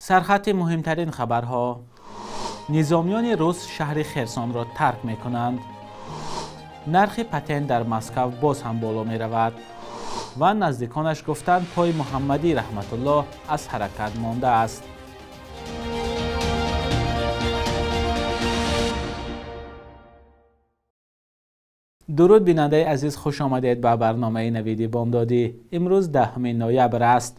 سرخط مهمترین خبرها: نظامیان روس شهر خرسان را ترک می کنند. نرخ پتن در مسکو باز هم بالا می رود و نزدیکانش گفتند پای محمدی رحمت الله از حرکت مانده است. درود بیننده عزیز، خوش آمدید به برنامه نوید بامدادی. امروز 10 نوامبر است.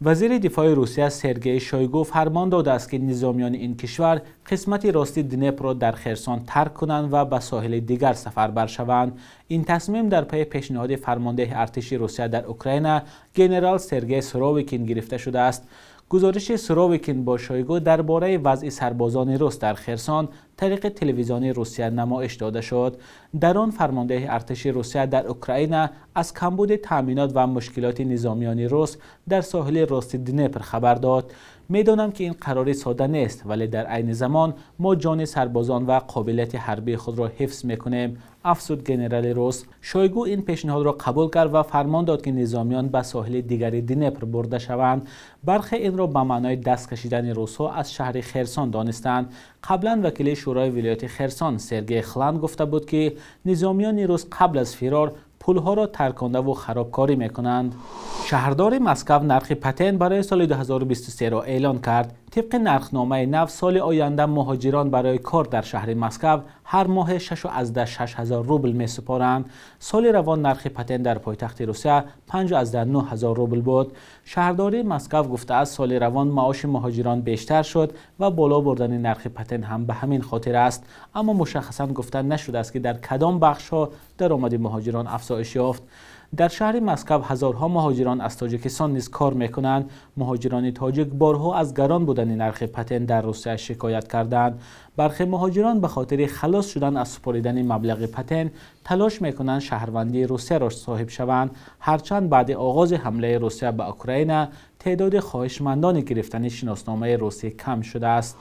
وزیر دفاع روسیه سرگئی شویگو فرمان داده است که نظامیان این کشور قسمت راستی دنیپر را در خرسان ترک کنند و به ساحل دیگر سفربر شوند. این تصمیم در پی پیشنهاد فرمانده ارتش روسیه در اوکراین ژنرال سرگئی سورویکین گرفته شده است. گزارش سورویکین با شویگو درباره وضع سربازان روس در خرسان طریق تلویزیونی روسیه نمایش داده شد. در آن فرمانده ارتش روسیه در اوکراین از کمبود تأمینات و مشکلات نظامیان روس در ساحل راست دنیپر خبر داد. میدانم که این قراری ساده نیست، ولی در عین زمان ما جان سربازان و قابلیت حربی خود را حفظ میکنیم، افزود ژنرال روس. شویگو این پیشنهاد را قبول کرد و فرمان داد که نظامیان به ساحل دیگری دنیپر برده شوند. برخی این را به معنای دست کشیدن روس‌ها از شهر خرسان دانستند. قبلا وکیل شورای ولایت خرسان سرگئی خلند گفته بود که نظامیان روس قبل از فرار پلها را ترکانده و خرابکاری میکنند. شهردار مسکو نرخ پتن برای سال 2023 را اعلان کرد. طبق نرخنامه نو سال آینده مهاجران برای کار در شهر مسکو هر ماه 6,000 روبل می سپارند. سال روان نرخ پتن در پایتخت روسیه 5,900 روبل بود. شهردار مسکو گفته است سال روان معاش مهاجران بیشتر شد و بالا بردن نرخ پتن هم به همین خاطر است، اما مشخصا گفته نشده است که در کدام بخش ها درآمد مهاجران افزایش یافت. در شهر مسکو هزارها مهاجران از تاجیکستان نیز کار میکنند. مهاجران تاجیک بارها از گران بودن نرخ پتن در روسیه شکایت کردند. برخی مهاجران به خاطر خلاص شدن از سپاریدن مبلغ پتن تلاش میکنند شهروندی روسیه را صاحب شوند، هرچند بعد آغاز حمله روسیه به اوکراین تعداد خواهشمندان گرفتن شناسنامه روسی کم شده است.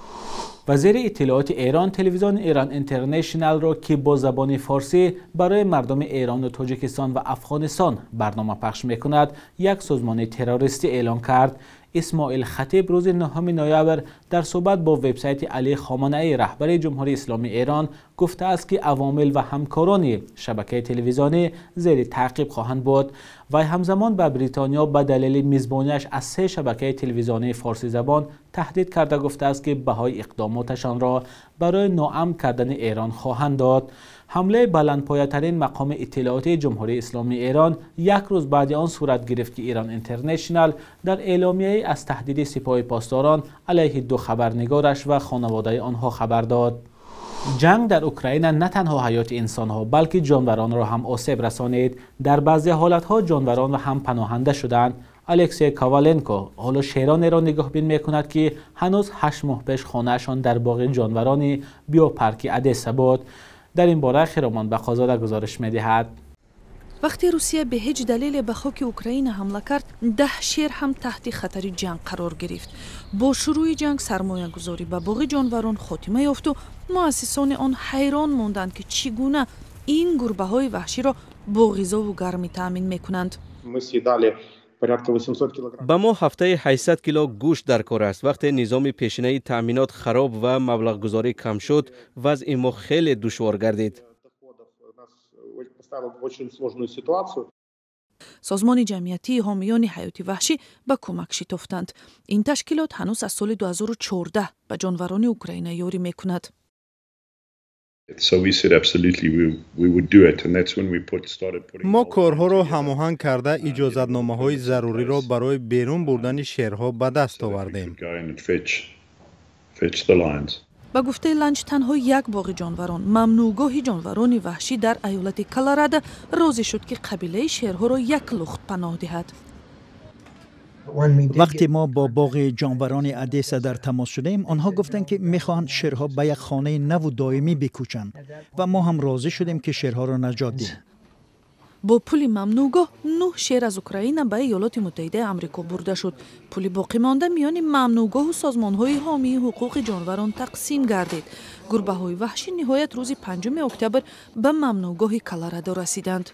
وزیر اطلاعات ایران تلویزیون ایران اینترنشنال را که با زبان فارسی برای مردم ایران و تاجیکستان و افغانستان برنامه پخش میکند یک سازمان تروریستی اعلان کرد. اسماعیل خطیب روز 9 نوامبر در صحبت با وبسایت علی خامنه‌ای رهبر جمهوری اسلامی ایران گفته است که عوامل و همکاران شبکه تلویزیونی زیر تعقیب خواهند بود و همزمان به بریتانیا به دلیل میزبانیش از 3 شبکه تلویزیونی فارسی زبان تهدید کرده گفته است که بهای اقداماتشان را برای ناامن کردن ایران خواهند داد. حمله بلندپایه‌ترین مقام اطلاعاتی جمهوری اسلامی ایران یک روز بعد آن صورت گرفت که ایران اینترنشنال در اعلامیه از تهدید سپاه پاسداران علیه 2 خبرنگارش و خانواده آنها خبر داد. جنگ در اوکراین نه تنها حیات انسانها بلکه جانوران را هم آسیب رسانید. در بعضی حالتها جانوران هم پناهنده شدند. الکسی کاوالنکو حالا شیرانی را نگاهبین میکند که هنوز 8 ماه پیش خانه‌شان در باغ جانوران بیوپارک ادسا بود. در این باره خیرمان بخازاده گزارش می‌دهد. وقتی روسیه به هیچ دلیل به خاک اوکراین حمله کرد، 10 شیر هم تحت خطر جنگ قرار گرفت. با شروع جنگ سرمایه گذاری به باغ جانوران خاتمه یافت و مؤسسان آن حیران ماندند که چگونه این گربه های وحشی را با غذا و گرمی تامین میکنند. به ما هفته 800 کیلو گوشت در کار است. وقتی نظام پیشینه تامینات خراب و مبلغ گذاری کم شد، وضع ما خیلی دشوار گردید. سازمان جمعیتی حامیان حیات وحشی به کمک شتافتند. این تشکیلات هنوز از سال 2014 به جانوران اوکراین یاری میکند. ما کارها را هماهنگ کرده اجازتنامه‌های ضروری را برای بیرون بردن شیرها به دست آوردیم. با گفته لنج تنها یک باغ جانوران ممنوعگاه جانوران وحشی در ایالت کلرادو راضی شد که قبیله شیرها را یک لخت پناه دهد. وقتی ما با باغ جانوران ادسا در تماس شدیم، آنها گفتند که میخواهند شیرها به یک خانه نو و دائمی بکوچند و ما هم راضی شدیم که شیرها را نجات دهیم. با پول ممنوعگاه 9 شیر از اوکراین به ایالات متحده آمریکا برده شد. پول باقی مانده میان ممنوعگاه و سازمان‌های حامی حقوق جانوران تقسیم گردید. گربه‌های وحشی نهایت روز 5 اکتبر به ممنوعگاه کلرادو رسیدند.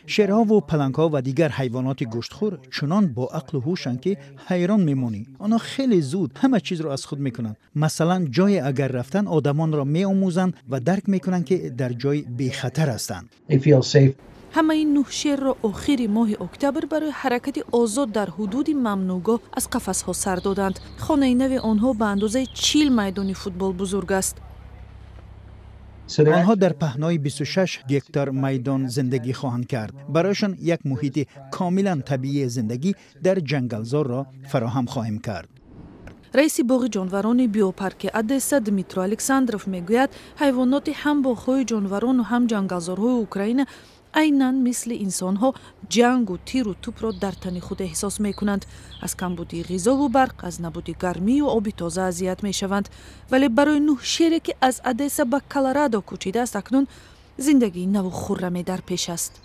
شیرها و پلنگ‌ها و دیگر حیوانات گوشتخور چنان با عقل و هوشند که حیران میمونی. آنها خیلی زود همه چیز را از خود میکنند. مثلا جای اگر رفتن آدمان را میآموزند و درک میکنند که در جای بی خطر هستند. همه این 9 شیر را آخر ماه اکتبر برای حرکت آزاد در حدود ممنوعگاه از قفس‌ها سر دادند. خانه نو آنها به اندازه 40 میدان فوتبال بزرگ است. آنها در پهنای 26 هکتار میدان زندگی خواهند کرد. برایشان یک محیط کاملا طبیعی زندگی در جنگلزار را فراهم خواهیم کرد. رئیس باغ جانوران بیوپارک ادسا دمیترو الکساندروف میگوید حیوانات هم باغ‌های جانوران و هم جنگلزارهای اوکراین عیناً مثل انسان‌ها جنگ و تیر و توپ را در تن خود احساس می‌کنند. از کمبودی غذا و برق، از نبود گرمی و آب تازه اذیت می‌شوند. ولی برای 9 شیری که از ادسا به کلرادو کوچیده است اکنون زندگی نو و خرمی در پیش است.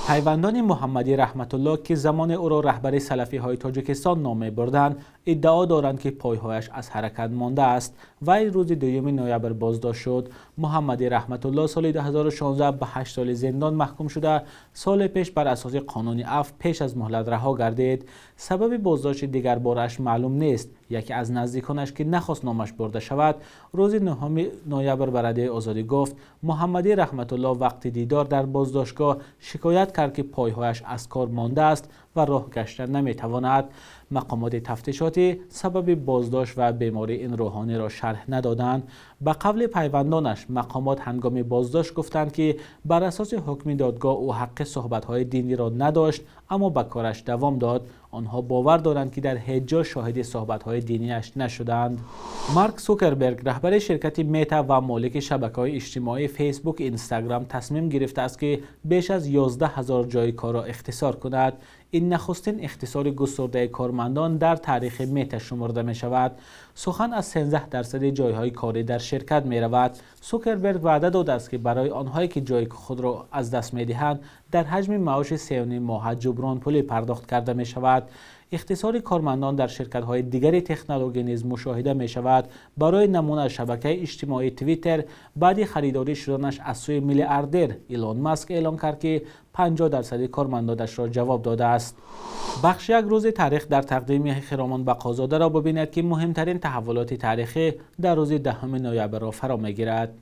پیوندان محمدی رحمت الله که زمان او را رهبر سلفی‌های تاجیکستان نام بردند ادعا دارند که پایهایش از حرکت مانده است. وی روز 2 نوامبر بازداشت شد. محمدی رحمت الله سال 2016 به 8 سال زندان محکوم شده. سال پیش بر اساس قانون عفو پیش از مهلت رها گردید. سبب بازداشت دیگر بارش معلوم نیست. یکی از نزدیکانش که نخواست نامش برده شود روز 9 نوامبر به رادیو آزادی گفت محمدی رحمت الله وقتی دیدار در بازداشتگاه شکایت کرد که پایهایش از کار مانده است و راه گشتن نمیتواند. مقامات تفتیشاتی سبب بازداشت و بیماری این روحانی را شرح ندادند. به قول پیوندانش مقامات هنگام بازداشت گفتند که بر اساس حکم دادگاه او حق صحبت‌های دینی را نداشت اما به کارش دوام داد. آنها باور دارند که در هیچ جا شاهد صحبت‌های دینیش نشدند. مارک زوکربرگ رهبر شرکت متا و مالک شبکه‌های اجتماعی فیسبوک اینستاگرام تصمیم گرفته است که بیش از 11,000 جای کار را اختصار کند. این نخستین اختصار گسترده کارمندان در تاریخ متا شمرده می شود. سخن از 13% جایهای کاری در شرکت می رود. زوکربرگ وعده داده است که برای آنهایی که جای خود را از دست می دهند در حجم معاش 3.5 ماه جبران پولی پرداخت کرده می شود. اختصار کارمندان در شرکت‌های دیگر تکنولوژی نیز مشاهده می شود. برای نمونه شبکه اجتماعی توییتر بعد خریداری شدنش از سوی میلیاردر ایلون ماسک اعلام کرد که 50% کارمندانش را جواب داده است. بخش یک روز تاریخ در تقدیم خرامان بقازاده را ببینید که مهمترین تحولات تاریخی در روز 10 نوامبر را فرا می‌گیرد.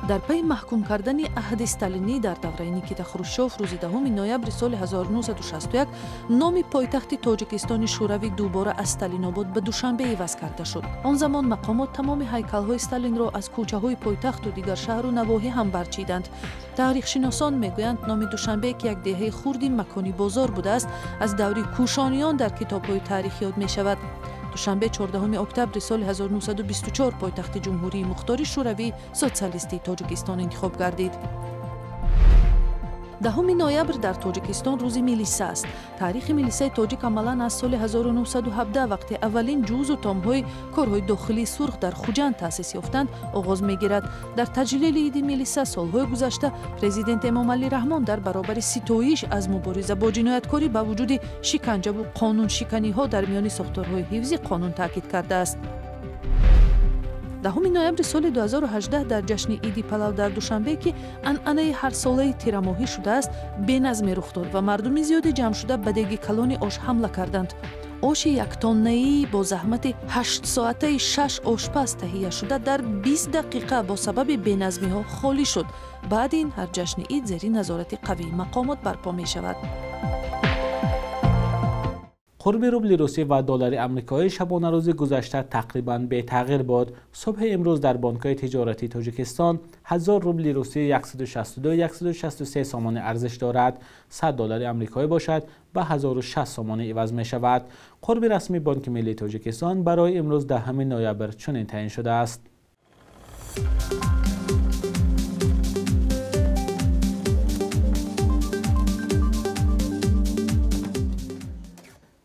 در پی محکوم کردن عهد استالینی در دوره نیکیتا خروشچوف روز 10 نوامبر سال 1961 نام پایتخت تاجیکستان شوروی دوباره از استالیناباد به دوشنبه عوض کرده شد. آن زمان مقامات تمام هیکل‌های استالین را از کوچه‌های پایتخت و دیگر شهر و نواحی هم برچیدند. تاریخ‌شناسان میگویند نام دوشنبه که یک دهه خردی مکانی بازار بوده است از دوره کوشانیان در کتاب‌های تاریخی یاد می‌شود. دوشنبه 14 اکتبر سال 1924 پایتخت جمهوری مختار شوروی سوسیالیستی تاجیکستان انتخاب گردید. 10 نوامبر در تاجیکستان روز میلیسه است. تاریخ میلیسه تاجیک عملاً از سال 1917 وقتی اولین جزء و تام‌های کارهای داخلی سرخ در خوجند تأسیس یافتند آغاز می‌گیرد. در تجلیل عید میلیسه سال‌های گذشته پرزیدنت امامعلی رحمان در برابر ستایش از مبارزه با جنایتکاری با وجود شکنجه و قانون شکنی‌ها در میان ساختارهای حفظی قانون تاکید کرده است. 10 نوامبر سال 2018 در جشن عید پلو در دوشنبه که عنعنه هر ساله تیرماهی شده است بینظمی رخ داد و مردم زیادی جمع شده به دیگ کلان آش حمله کردند. آش 1 تنه‌ای با زحمت 8 ساعته 6 آشپز تهیه شده در 20 دقیقه با سبب بینظمی‌ها خالی شد. بعد این هر جشن عید زیر نظارت قوی مقامات برپا می شود. قرب روبل روسی و دلار آمریکایی شبانه روز گذشته تقریباً به تغییر بود. صبح امروز در بانک‌های تجارتی تاجیکستان 1000 روبل روسی 162-163 سامان ارزش دارد. 100 دلار آمریکایی باشد به 1060 سامان عوض می شود. قرب رسمی بانک ملی تاجیکستان برای امروز 10 نوامبر چنین تعیین شده است.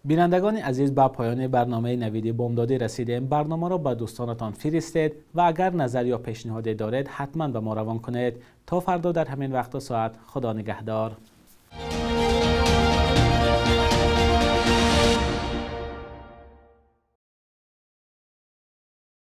بینندگان عزیز به پایان برنامه نویدی بامدادی رسیدیم. برنامه را به دوستانتان فرستید و اگر نظر یا پیشنهادی دارید حتما به ما روان کنید. تا فردا در همین وقت و ساعت خدا نگهدار.